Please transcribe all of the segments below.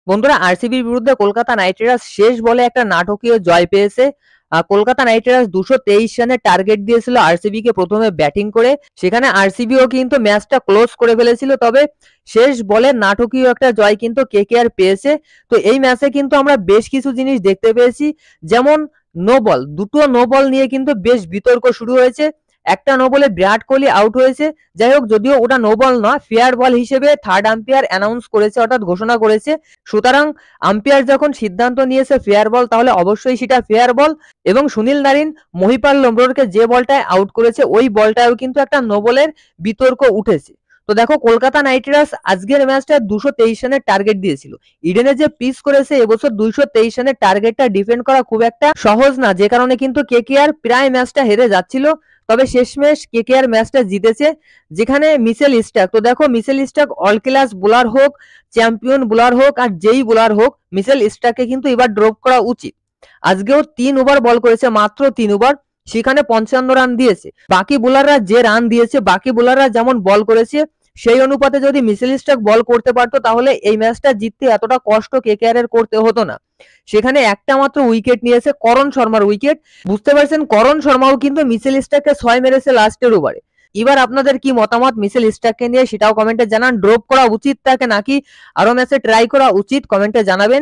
বন্ধুরা, আরসিবির বিরুদ্ধে Kolkata night Riders শেষ বলে একটা নাটকীয় জয় পেয়েছে। কলকাতা নাইট রাইডার্স 223 রানের টার্গেট দিয়েছিল আরসিবি কে প্রথমে ব্যাটিং করে। সেখানে আরসিবিও কিন্তু ম্যাচটা ক্লোজ করে ফেলেছিল, তবে শেষ বলে নাটকীয় একটা জয় কিন্তু কেকেআর পেয়েছে। তো এই ম্যাচে কিন্তু আমরা বেশ কিছু জিনিস দেখতে পেয়েছি, যেমন নো বল, দুটো নো বল নিয়ে কিন্তু বেশ বিতর্ক শুরু হয়েছে। একটা নো বলে বিরাট কোহলি আউট হয়েছে। যাই হোক, যদিও ওটা নো বল না, ফেয়ার বল হিসেবে থার্ড আম্পায়ার অ্যানাউন্স করেছে, অর্থাৎ ঘোষণা করেছে। সুতরাং আম্পায়ার যখন সিদ্ধান্ত নিয়েছে ফেয়ার বল, তাহলে অবশ্যই সেটা ফেয়ার বল। এবং সুনীল নারিন মহিপাল লোমরোরকে যে বলটায় আউট করেছে, ওই বলটাও কিন্তু একটা নো বলের বিতর্ক উঠেছে। তো দেখো, কলকাতা নাইট রাইডার্স আজকের ম্যাচটা 223 রানের টার্গেট দিয়েছিল। ইডেনে যে পিচ করেছে এবছর 223 রানের টার্গেটটা ডিফেন্ড করা খুব একটা সহজ না, যে কারণে কিন্তু কেকেআর প্রায় ম্যাচটা হেরে যাচ্ছিল। তবে শেষমেশ কেকেআর ম্যাচটা জিতেছে, যেখানে মিচেল স্টার্ক, তো দেখো Mitchell Starc all class bowler হোক, চ্যাম্পিয়ন বোলার হোক আর যেই বোলার হোক, মিচেল স্টার্ককে কিন্তু এবার ড্রপ করা উচিত। আজকেও 3 ওভার বল করেছে, মাত্র 3 ওভার, সেখানে 55 রান দিয়েছে। বাকি বোলাররা যে রান দিয়েছে, বাকি বোলাররা যেমন বল করেছে, সেই অনুপাতে যদি মিচেল স্টার্ক বল করতে পারতো, তাহলে এই ম্যাচটা জিততে এতটা কষ্ট কেকেআর এর করতে হতো না। সেখানে একটা মাত্র উইকেট নিয়েছে, করণ শর্মার উইকেট। বুঝতে পারছেন, করণ শর্মাও কিন্তু মিচেল স্টার্ককে 6 মেরেছে লাস্টের ওভারে। এবার আপনাদের কি মতামত মিচেল স্টার্ককে নিয়ে, সেটাও কমেন্টে জানান। ড্রপ করা উচিত তাকে, নাকি আরো ম্যাচে ট্রাই করা উচিত, কমেন্টে জানাবেন।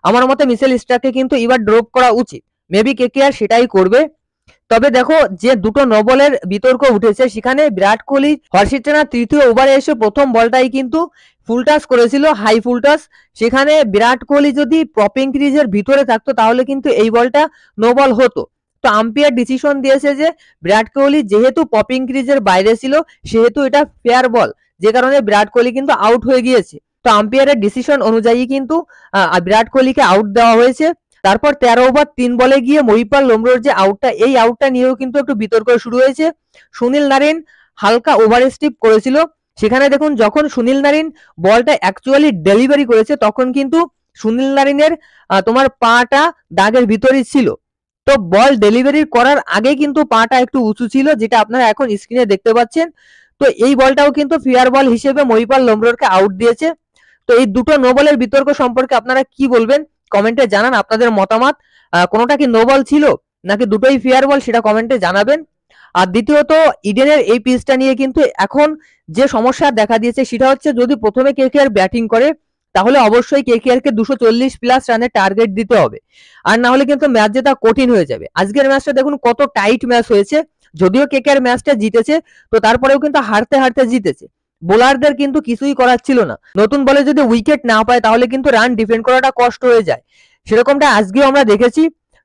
আমার মতে মিচেল স্টার্ককে কিন্তু এবার ড্রপ করা উচিত। মেবি কেকেআর সেটাই করবে। তবে দেখো, যে দুটো নো বলের বিতর্ক উঠেছে, সেখানে বিরাট কোহলি হর্ষিত রানা তৃতীয় ওভারে এসে প্রথম বলটাই কিন্তু ফুল টাচ করেছিল, হাই ফুল টাচ। সেখানে বিরাট কোহলি যদি প্রপিং ক্রিজের ভিতরে থাকতো, তাহলে কিন্তু এই বলটা নো বল হতো। তো আম্পায়ার ডিসিশন দিয়েছে যে বিরাট কোহলি যেহেতু পপিং ক্রিজের বাইরে ছিল, সেহেতু এটা ফেয়ার বল, যে কারণে বিরাট কোহলি কিন্তু আউট হয়ে গিয়েছে। তো আম্পায়ারের ডিসিশন অনুযায়ী কিন্তু বিরাট কোহলিকে আউট দেওয়া হয়েছে। তারপর 13 ওভার 3 বলে গিয়ে মহিপাল লোমরোর যে আউটটা, এই আউটটা নিয়েও কিন্তু একটু বিতর্ক শুরু হয়েছে। সুনীল নারিন হালকা ওভার স্টিপ করেছিল। সেখানে দেখুন, যখন সুনীল নারিন বলটা অ্যাকচুয়ালি ডেলিভারি করেছে, তখন কিন্তু সুনীল নারিনের তোমার পাটা দাগের ভিতরেই ছিল। তো বল ডেলিভারি করার আগে কিন্তু পাটা একটু উঁচু ছিল, যেটা আপনারা এখন স্ক্রিনে দেখতে পাচ্ছেন। তো এই বলটাও কিন্তু ফেয়ার বল হিসেবে মহিপাল লোমরোরকে আউট দিয়েছে। তো এই দুটো নো বলের বিতর্ক সম্পর্কে আপনারা কি বলবেন, কমেন্টে জানান আপনাদের মতামত। কোনোটা কি নো বল ছিল নাকি দুটোই ফেয়ার বল, সেটা কমেন্টে জানাবেন। আর দ্বিতীয়ত, ইডেনের এই পিচটা নিয়ে কিন্তু এখন যে সমস্যা দেখা দিয়েছে, সেটা হচ্ছে যদি প্রথমে কেকেআর ব্যাটিং করে, তাহলে অবশ্যই কেকেআর কে 240 প্লাস রানের টার্গেট দিতে হবে, আর না হলে কিন্তু ম্যাচ জেতা কঠিন হয়ে যাবে। আজকের ম্যাচটা দেখুন কত টাইট ম্যাচ হয়েছে। যদিও কেকেআর ম্যাচটা জিতেছে, তো তারপরেও কিন্তু হারতে হারতে জিতেছে। বোলারদের কিন্তু কিছুই করার ছিল না। নতুন বলে যদি উইকেট না পায়, তাহলে কিন্তু রান ডিফেন্ড করাটা কষ্ট হয়ে যায়। সেরকমটা আজকেও আমরা দেখেছি।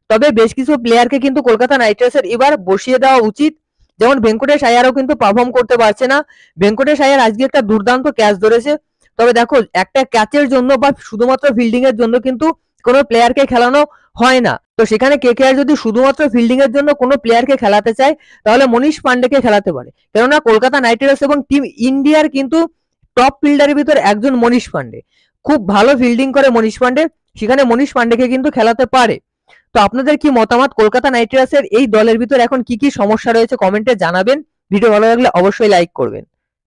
তবে বেশ কিছু প্লেয়ারকে কিন্তু কলকাতা নাইট রাইডার্সের এবার বসিয়ে দেওয়া উচিত। যেমন ভেঙ্কটেশ আয়ারও কিন্তু পারফর্ম করতে পারছে না। ভেঙ্কটেশ আয়ার আজকে একটা দুর্দান্ত ক্যাচ ধরেছে। তবে দেখো, একটা ক্যাচের জন্য বা শুধুমাত্র ফিল্ডিং এর জন্য কিন্তু কোনো প্লেয়ারকে খেলানো হয় না। তো সেখানে কেকেআর যদি শুধুমাত্র ফিল্ডিং এর জন্য কোনো প্লেয়ারকে খেলাতে চায়, তাহলে মনীষ পান্ডেকে খেলাতে পারে। কেননা কলকাতা নাইট রাইডার্স এবং টিম ইন্ডিয়ার কিন্তু টপ ফিল্ডারের ভিতর একজন মনীষ পান্ডে। খুব ভালো ফিল্ডিং করে মনীষ পান্ডে, সেখানে মনীষ পান্ডেকে কিন্তু খেলাতে পারে। তো আপনাদের কি মতামত, কলকাতা নাইট রাইডার্সের এই দলের ভিতর এখন কি কি সমস্যা রয়েছে, কমেন্টে জানাবেন। ভিডিও ভালো লাগলে অবশ্যই লাইক করবেন।